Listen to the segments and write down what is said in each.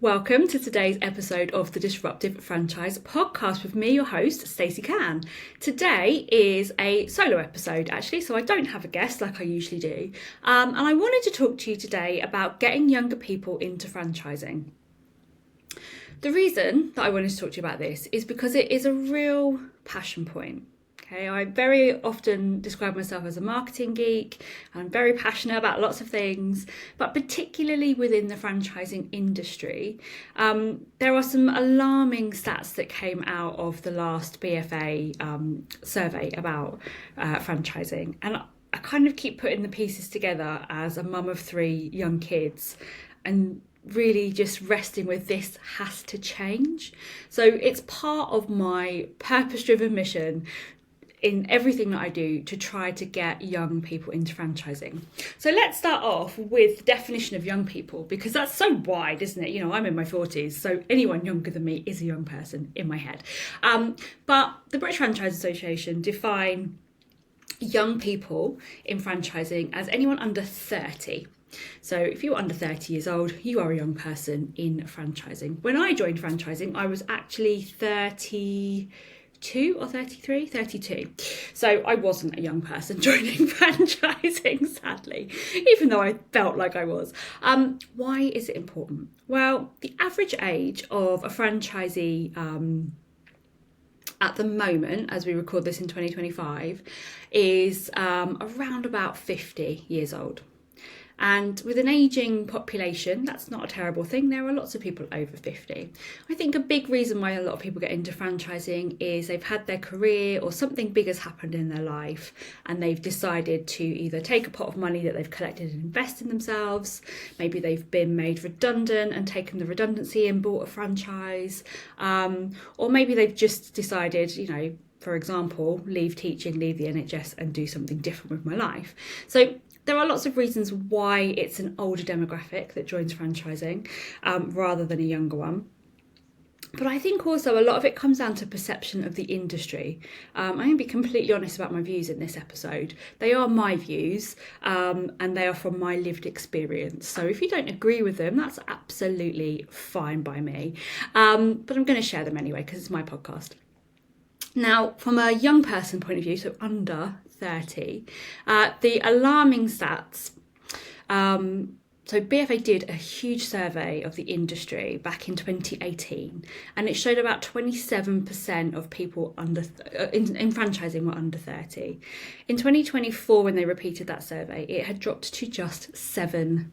Welcome to today's episode of the Disruptive Franchise Podcast with me, your host, Stacey Cann. Today is a solo episode, actually, so I don't have a guest like I usually do. And I wanted to talk to you today about getting younger people into franchising. The reason that I wanted to talk to you about this is because it is a real passion point. Okay, I very often describe myself as a marketing geek. I'm very passionate about lots of things, but particularly within the franchising industry, there are some alarming stats that came out of the last BFA survey about franchising. And I kind of keep putting the pieces together as a mum of 3 young kids and really just resting with this has to change. So it's part of my purpose-driven mission in everything that I do to try to get young people into franchising. So let's start off with the definition of young people, because that's so wide, isn't it? You know, I'm in my 40s, so anyone younger than me is a young person in my head. But the British Franchise Association define young people in franchising as anyone under 30. So if you're under 30 years old, you are a young person in franchising. When I joined franchising, I was actually 32 or 33? 32. So I wasn't a young person joining franchising, sadly, even though I felt like I was. Why is it important? Well, the average age of a franchisee at the moment, as we record this in 2025, is around about 50 years old. And with an ageing population, that's not a terrible thing. There are lots of people over 50. I think a big reason why a lot of people get into franchising is they've had their career or something big has happened in their life and they've decided to either take a pot of money that they've collected and invest in themselves. Maybe they've been made redundant and taken the redundancy and bought a franchise. Or maybe they've just decided, you know, for example, leave teaching, leave the NHS and do something different with my life. So there are lots of reasons why it's an older demographic that joins franchising rather than a younger one. But I think also a lot of it comes down to perception of the industry. I'm going to be completely honest about my views in this episode. They are my views and they are from my lived experience. So if you don't agree with them, that's absolutely fine by me. But I'm going to share them anyway because it's my podcast. Now, from a young person point of view, so under 30, the alarming stats. So BFA did a huge survey of the industry back in 2018, and it showed about 27% of people in franchising were under 30. In 2024, when they repeated that survey, it had dropped to just 7%.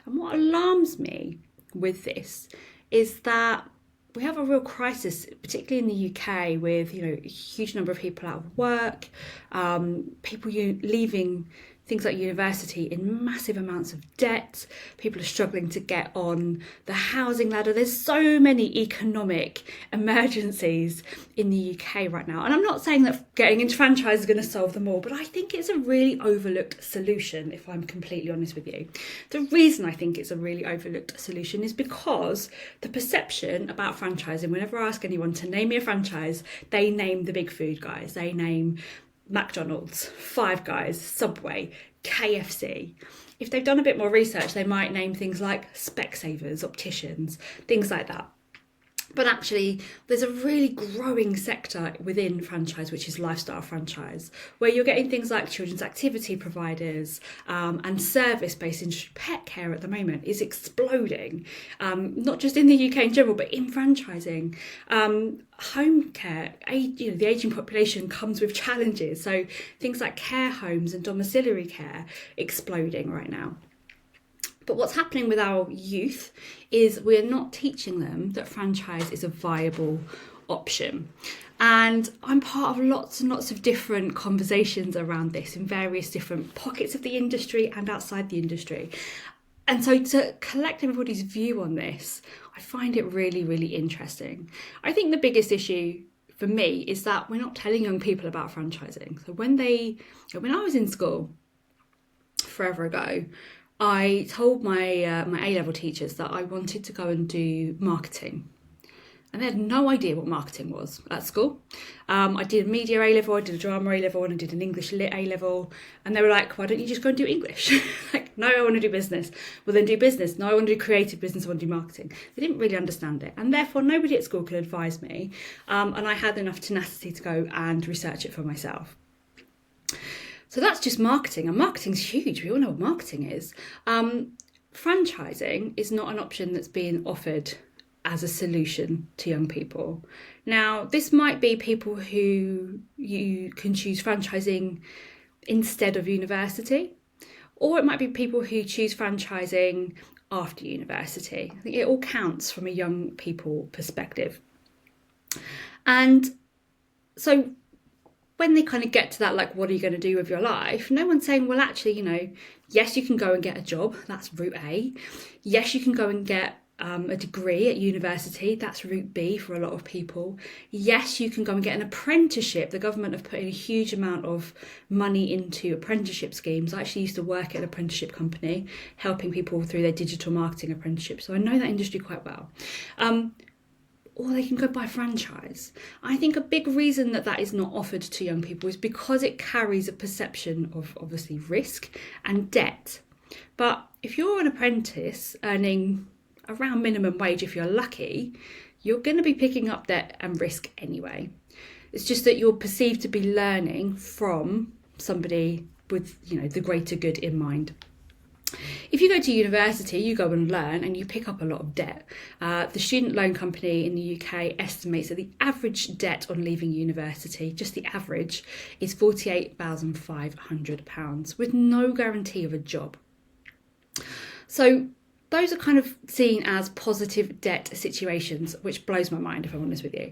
And what alarms me with this is that we have a real crisis, particularly in the UK, with, you know, a huge number of people out of work, people leaving things like university in massive amounts of debt. People are struggling to get on the housing ladder. There's so many economic emergencies in the UK right now. And I'm not saying that getting into franchise is going to solve them all, but I think it's a really overlooked solution, if I'm completely honest with you. The reason I think it's a really overlooked solution is because the perception about franchising, whenever I ask anyone to name me a franchise, they name the big food guys. They name McDonald's, Five Guys, Subway, KFC. If they've done a bit more research, they might name things like Specsavers, opticians, things like that. But actually, there's a really growing sector within franchise, which is lifestyle franchise, where you're getting things like children's activity providers and service-based industry. Pet care at the moment is exploding, not just in the UK in general, but in franchising. Home care, the ageing population comes with challenges. So things like care homes and domiciliary care exploding right now. But what's happening with our youth is we're not teaching them that franchise is a viable option. And I'm part of lots and lots of different conversations around this in various different pockets of the industry and outside the industry. And so to collect everybody's view on this, I find it really, really interesting. I think the biggest issue for me is that we're not telling young people about franchising. So when I was in school forever ago, I told my A-level teachers that I wanted to go and do marketing. and they had no idea what marketing was at school. I did a media A-level, I did a drama A-level, and I did an English lit A-level. And they were like, why don't you just go and do English? Like, no, I want to do business. Well, then do business. No, I want to do creative business. I want to do marketing. They didn't really understand it. And therefore, nobody at school could advise me. And I had enough tenacity to go and research it for myself. So that's just marketing. And marketing's huge. We all know what marketing is. Franchising is not an option that's being offered as a solution to young people. Now, this might be people who you can choose franchising instead of university, or it might be people who choose franchising after university. I think it all counts from a young people perspective. And so when they kind of get to that, like, what are you going to do with your life? No one's saying, well, actually, yes, you can go and get a job. That's route A. Yes, you can go and get a degree at university. That's route B for a lot of people. Yes, you can go and get an apprenticeship. The government have put in a huge amount of money into apprenticeship schemes. I actually used to work at an apprenticeship company, helping people through their digital marketing apprenticeship. So I know that industry quite well. Or they can go by franchise. I think a big reason that is not offered to young people is because it carries a perception of obviously risk and debt. But if you're an apprentice earning around minimum wage, if you're lucky, you're going to be picking up debt and risk anyway. It's just that you're perceived to be learning from somebody with, the greater good in mind. If you go to university, you go and learn and you pick up a lot of debt. The student loan company in the UK estimates that the average debt on leaving university, just the average, is £48,500 with no guarantee of a job. So those are kind of seen as positive debt situations, which blows my mind, if I'm honest with you.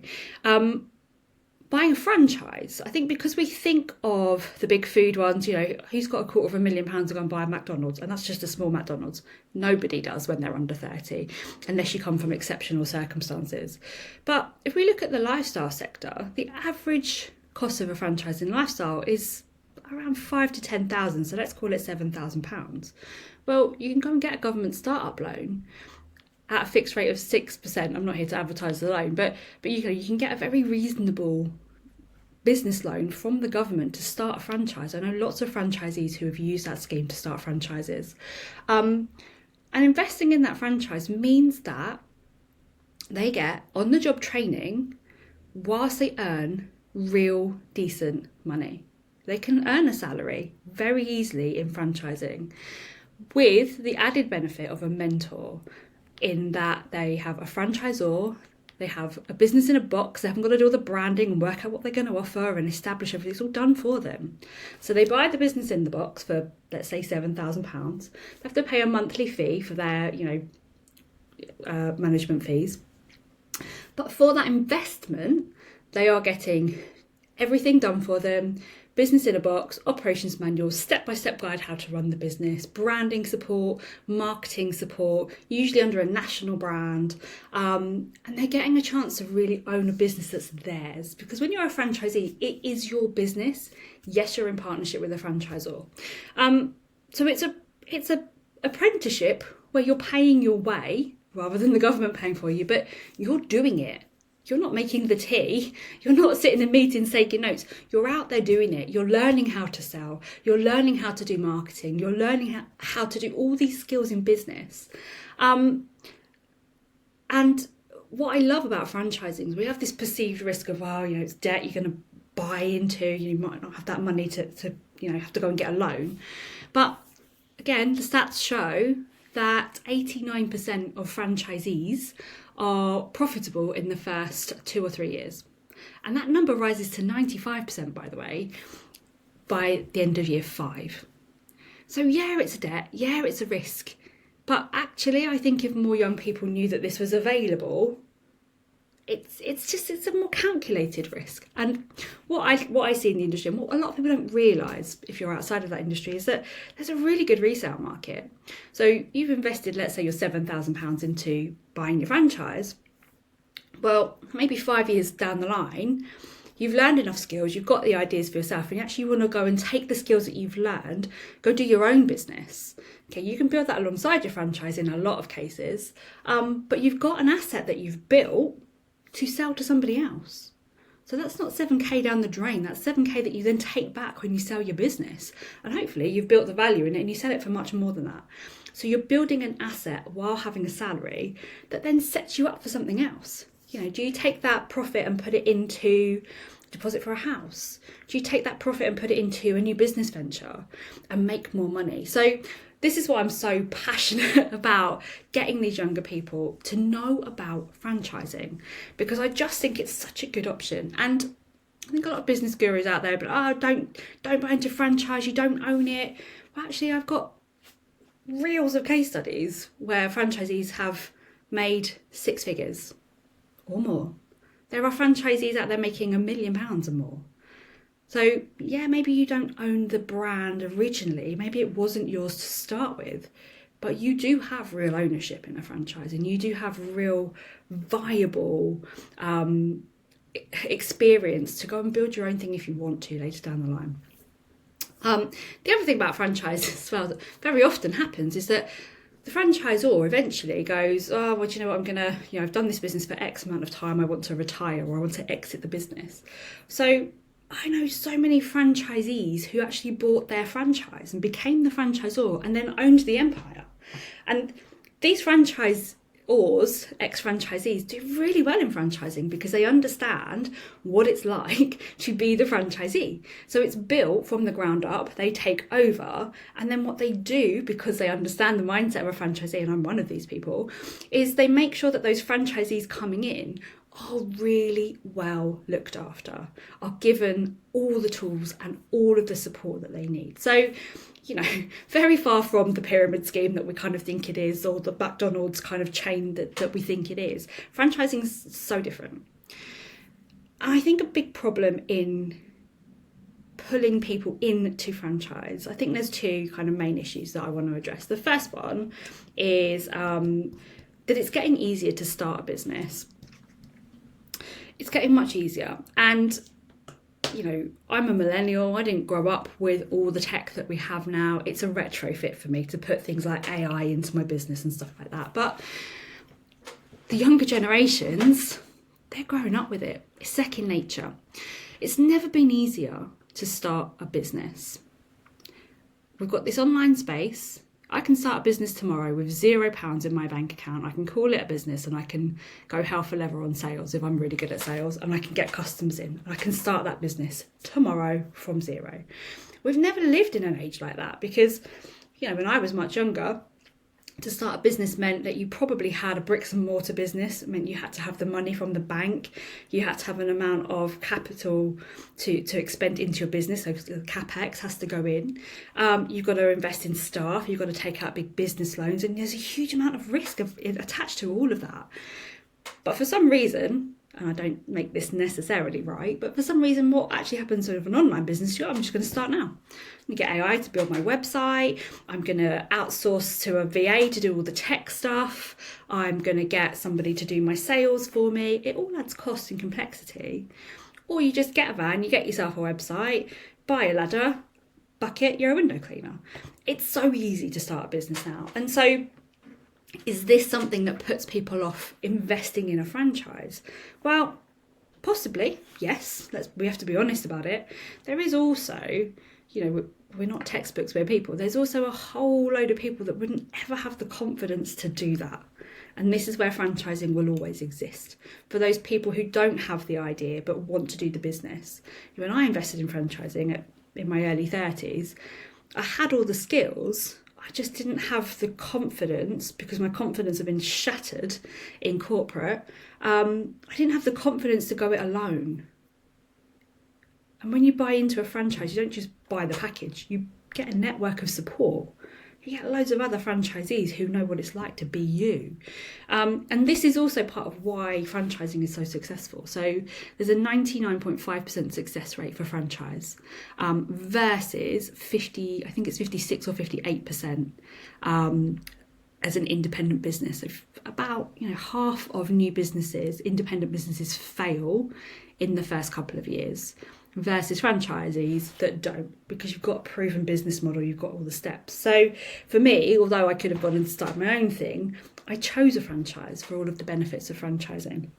Buying a franchise, I think because we think of the big food ones, who's got £250,000 to go and buy a McDonald's? And that's just a small McDonald's. Nobody does when they're under 30, unless you come from exceptional circumstances. But if we look at the lifestyle sector, the average cost of a franchise in lifestyle is around 5,000 to 10,000. So let's call it £7,000. Well, you can go and get a government startup loan at a fixed rate of 6%. I'm not here to advertise the loan, but you can get a very reasonable business loan from the government to start a franchise. I know lots of franchisees who have used that scheme to start franchises. And investing in that franchise means that they get on-the-job training whilst they earn real decent money. They can earn a salary very easily in franchising, with the added benefit of a mentor, in that they have a franchisor, they have a business in a box, they haven't got to do all the branding and work out what they're going to offer and establish everything. It's all done for them. So they buy the business in the box for, let's say, £7,000. They have to pay a monthly fee for their, management fees. But for that investment, they are getting everything done for them. Business in a box, operations manual, step-by-step guide how to run the business, branding support, marketing support, usually under a national brand. And they're getting a chance to really own a business that's theirs. Because when you're a franchisee, it is your business. Yes, you're in partnership with a franchisor. So it's a apprenticeship where you're paying your way rather than the government paying for you, but you're doing it. You're not making the tea. You're not sitting in meetings taking notes. You're out there doing it. You're learning how to sell. You're learning how to do marketing. You're learning how to do all these skills in business. And what I love about franchising is we have this perceived risk of, it's debt you're going to buy into. You might not have that money to have to go and get a loan. But again, the stats show that 89% of franchisees are profitable in the first 2 or 3 years. And that number rises to 95%, by the way, by the end of year 5. So yeah, it's a debt, yeah, it's a risk. But actually, I think if more young people knew that this was available, it's a more calculated risk. And what I see in the industry, and what a lot of people don't realise if you're outside of that industry, is that there's a really good resale market. So you've invested, let's say, your £7,000 into buying your franchise. Well, maybe 5 years down the line, you've learned enough skills, you've got the ideas for yourself, and you actually want to go and take the skills that you've learned, go do your own business. Okay, you can build that alongside your franchise in a lot of cases, but you've got an asset that you've built. to sell to somebody else. So that's not 7k down the drain, that's 7k that you then take back when you sell your business. And hopefully you've built the value in it and you sell it for much more than that. So you're building an asset while having a salary that then sets you up for something else. You know, do you take that profit and put it into deposit for a house? Do you take that profit and put it into a new business venture and make more money? So this is why I'm so passionate about getting these younger people to know about franchising, because I just think it's such a good option. And I think a lot of business gurus out there, but don't buy into franchise, you don't own it. Well, actually, I've got reels of case studies where franchisees have made 6 figures or more. There are franchisees out there making £1 million or more. So yeah, maybe you don't own the brand originally, maybe it wasn't yours to start with, but you do have real ownership in a franchise and you do have real viable experience to go and build your own thing if you want to later down the line. The other thing about franchise as well that very often happens is that the franchisor eventually goes, oh, well, do you know what, I've done this business for X amount of time, I want to retire or I want to exit the business. So I know so many franchisees who actually bought their franchise and became the franchisor and then owned the empire. And these franchisors, ex-franchisees, do really well in franchising because they understand what it's like to be the franchisee. So it's built from the ground up, they take over, and then what they do, because they understand the mindset of a franchisee, and I'm one of these people, is they make sure that those franchisees coming in are really well looked after, are given all the tools and all of the support that they need. So, very far from the pyramid scheme that we kind of think it is, or the McDonald's kind of chain that we think it is. Franchising is so different. And I think a big problem in pulling people into franchise, I think there's 2 kind of main issues that I want to address. The first one is that it's getting easier to start a business. It's getting much easier. And, I'm a millennial. I didn't grow up with all the tech that we have now. It's a retrofit for me to put things like AI into my business and stuff like that. But the younger generations, they're growing up with it. It's second nature. It's never been easier to start a business. We've got this online space. I can start a business tomorrow with £0 in my bank account. I can call it a business and I can go hell for leather on sales if I'm really good at sales, and I can get customers in. I can start that business tomorrow from zero. We've never lived in an age like that because, when I was much younger, to start a business meant that you probably had a bricks and mortar business. It meant you had to have the money from the bank. You had to have an amount of capital to expend into your business. So the CapEx has to go in. You've got to invest in staff. You've got to take out big business loans. And there's a huge amount of risk attached to all of that. But for some reason, and I don't make this necessarily right, but for some reason what actually happens with an online business, I'm just going to start now. I'm going to get AI to build my website. I'm going to outsource to a VA to do all the tech stuff. I'm going to get somebody to do my sales for me. It all adds cost and complexity. Or you just get a van, you get yourself a website, buy a ladder, bucket, you're a window cleaner. It's so easy to start a business now. And so is this something that puts people off investing in a franchise? Well, possibly, yes. We have to be honest about it. There is also, we're not textbooks, we're people. There's also a whole load of people that wouldn't ever have the confidence to do that. And this is where franchising will always exist. For those people who don't have the idea but want to do the business. When I invested in franchising in my early 30s, I had all the skills. I just didn't have the confidence, because my confidence had been shattered in corporate. I didn't have the confidence to go it alone. And when you buy into a franchise, you don't just buy the package. You get a network of support. You get loads of other franchisees who know what it's like to be you. And this is also part of why franchising is so successful. So there's a 99.5% success rate for franchise versus 56 or 58% as an independent business. So about half of new businesses, independent businesses, fail in the first couple of years, versus franchisees that don't, because you've got a proven business model, you've got all the steps. So for me, although I could have gone and started my own thing, I chose a franchise for all of the benefits of franchising.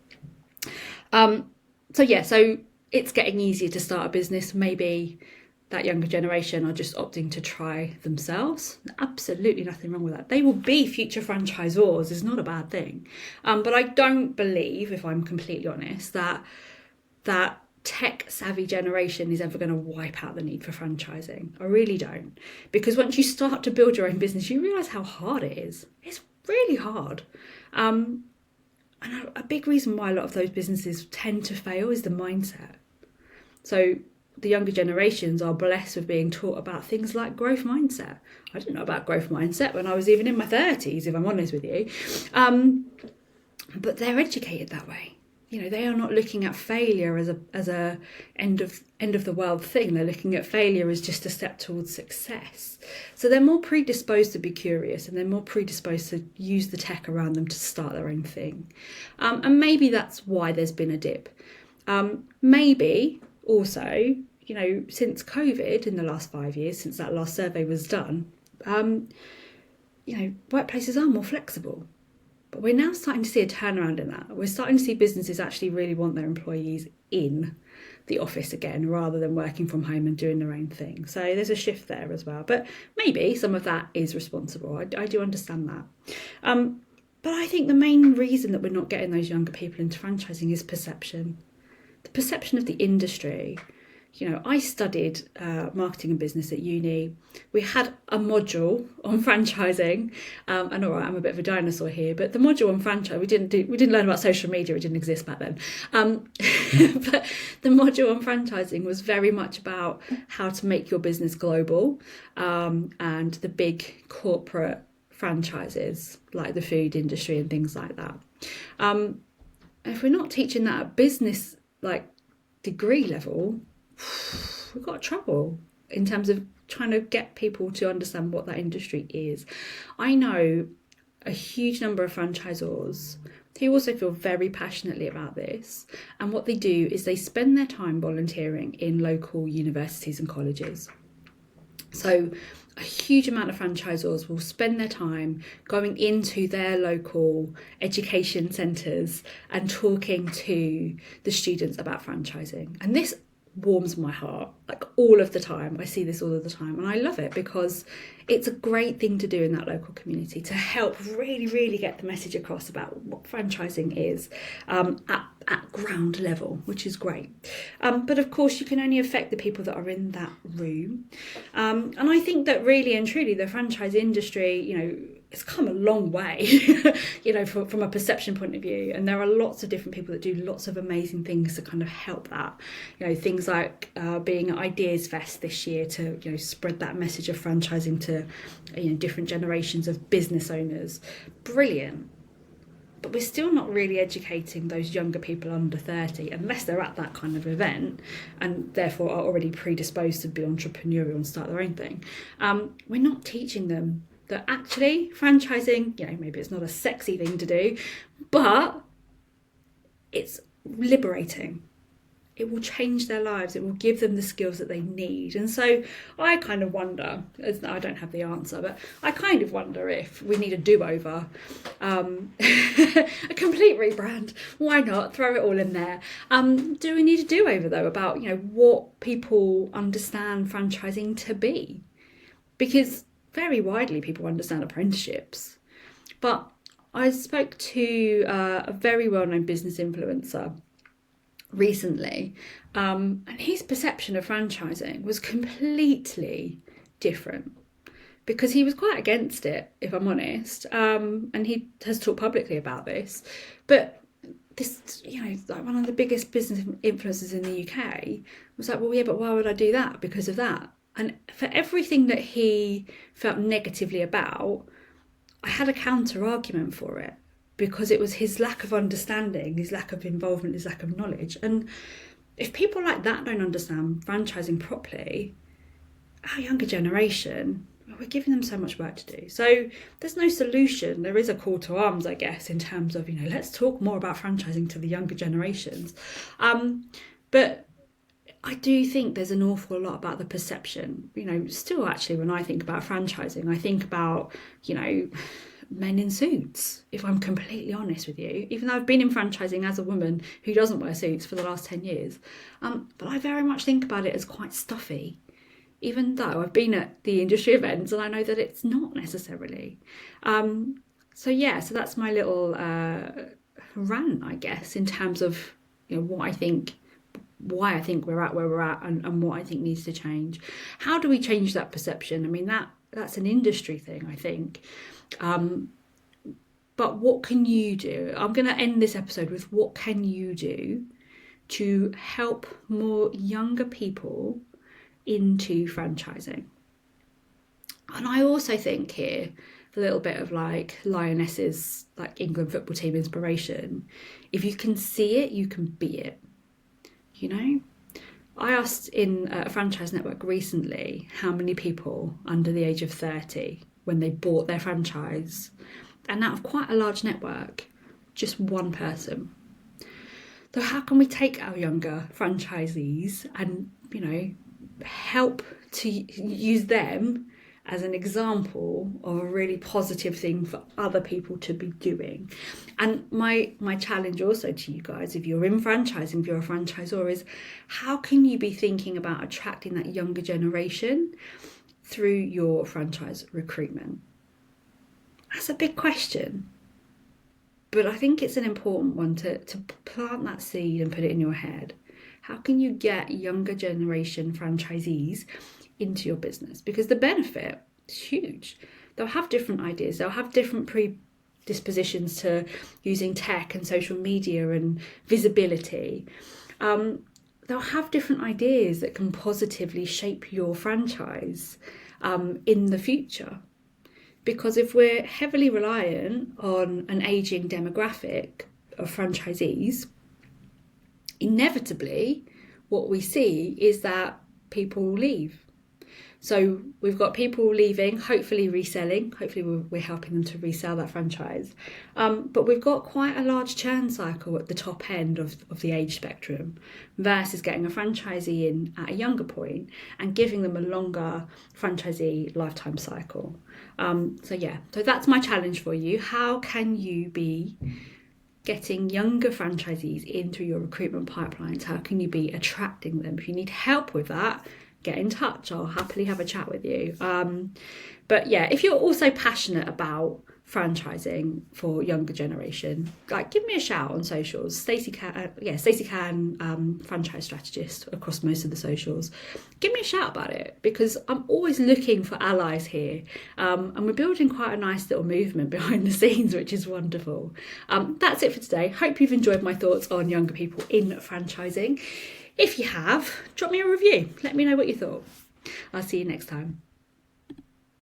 So it's getting easier to start a business. Maybe that younger generation are just opting to try themselves. Absolutely nothing wrong with that. They will be future franchisors. It's not a bad thing. But I don't believe, if I'm completely honest, that tech savvy generation is ever going to wipe out the need for franchising. I really don't. Because once you start to build your own business, you realise how hard it is. It's really hard. And a big reason why a lot of those businesses tend to fail is the mindset. So the younger generations are blessed with being taught about things like growth mindset. I didn't know about growth mindset when I was even in my 30s, if I'm honest with you. But they're educated that way. They are not looking at failure as a end of the world thing. They're looking at failure as just a step towards success. So they're more predisposed to be curious, and they're more predisposed to use the tech around them to start their own thing. And maybe that's why there's been a dip. Maybe also, since COVID in the last 5 years, since that last survey was done, workplaces are more flexible. But we're now starting to see a turnaround in that. We're starting to see businesses actually really want their employees in the office again, rather than working from home and doing their own thing. So there's a shift there as well. But maybe some of that is responsible. I do understand that. But I think the main reason that we're not getting those younger people into franchising is perception. The perception of the industry. I studied marketing and business at uni. We had a module on franchising, and all right, I'm a bit of a dinosaur here, but the module on franchise, we didn't learn about social media. It didn't exist back then. But the module on franchising was very much about how to make your business global, and the big corporate franchises like the food industry and things like that. If we're not teaching that at business degree level, we've got trouble in terms of trying to get people to understand what that industry is. I know a huge number of franchisors who also feel very passionately about this, and what they do is they spend their time volunteering in local universities and colleges. So a huge amount of franchisors will spend their time going into their local education centres and talking to the students about franchising. And this warms my heart, all of the time. I see this all of the time, and I love it because it's a great thing to do in that local community to help really, really get the message across about what franchising is at ground level, which is great. But of course, you can only affect the people that are in that room. And I think that really and truly the franchise industry, it's come a long way, from a perception point of view. And there are lots of different people that do lots of amazing things to kind of help that. Things like being at Ideas Fest this year to, spread that message of franchising to, different generations of business owners. Brilliant. But we're still not really educating those younger people under 30, unless they're at that kind of event and therefore are already predisposed to be entrepreneurial and start their own thing. We're not teaching them that actually franchising, maybe it's not a sexy thing to do, but it's liberating. It will change their lives. It will give them the skills that they need. And so I kind of wonder, I don't have the answer, but I kind of wonder if we need a do-over, a complete rebrand. Why not? Throw it all in there. Do we need a do-over, though, about, what people understand franchising to be? Because very widely people understand apprenticeships. But I spoke to a very well-known business influencer recently, and his perception of franchising was completely different, because he was quite against it, if I'm honest, and he has talked publicly about this. But this, one of the biggest business influencers in the UK was like, well, yeah, but why would I do that? Because of that. And for everything that he felt negatively about, I had a counter argument for it, because it was his lack of understanding, his lack of involvement, his lack of knowledge. And if people like that don't understand franchising properly, our younger generation, we're giving them so much work to do. So there's no solution. There is a call to arms, I guess, in terms of, let's talk more about franchising to the younger generations. But I do think there's an awful lot about the perception. Still actually, when I think about franchising, I think about, men in suits, if I'm completely honest with you, even though I've been in franchising as a woman who doesn't wear suits for the last 10 years. But I very much think about it as quite stuffy, even though I've been at the industry events and I know that it's not necessarily. So that's my little rant, I guess, in terms of what I think, why I think we're at where we're at, and what I think needs to change. How do we change that perception? I mean, that's an industry thing, I think. But what can you do? I'm going to end this episode with what can you do to help more younger people into franchising. And I also think here a little bit of like Lionesses, like England football team inspiration. If you can see it, you can be it. I asked in a franchise network recently how many people under the age of 30 when they bought their franchise, and out of quite a large network, just one person. So how can we take our younger franchisees and help to use them as an example of a really positive thing for other people to be doing? And my challenge also to you guys, if you're in franchising, if you're a franchisor, is how can you be thinking about attracting that younger generation through your franchise recruitment? That's a big question, but I think it's an important one to plant that seed and put it in your head. How can you get younger generation franchisees into your business? Because the benefit is huge. They'll have different ideas. They'll have different predispositions to using tech and social media and visibility. They'll have different ideas that can positively shape your franchise in the future. Because if we're heavily reliant on an aging demographic of franchisees, inevitably what we see is that people leave. So we've got people leaving, hopefully reselling. Hopefully we're helping them to resell that franchise. But we've got quite a large churn cycle at the top end of the age spectrum versus getting a franchisee in at a younger point and giving them a longer franchisee lifetime cycle. So that's my challenge for you. How can you be getting younger franchisees into your recruitment pipelines? How can you be attracting them? If you need help with that, get in touch. I'll happily have a chat with you. If you're also passionate about franchising for younger generation, like give me a shout on socials. Stacey Cann, franchise strategist across most of the socials. Give me a shout about it, because I'm always looking for allies here, and we're building quite a nice little movement behind the scenes, which is wonderful. That's it for today. Hope you've enjoyed my thoughts on younger people in franchising. If you have, drop me a review. Let me know what you thought. I'll see you next time.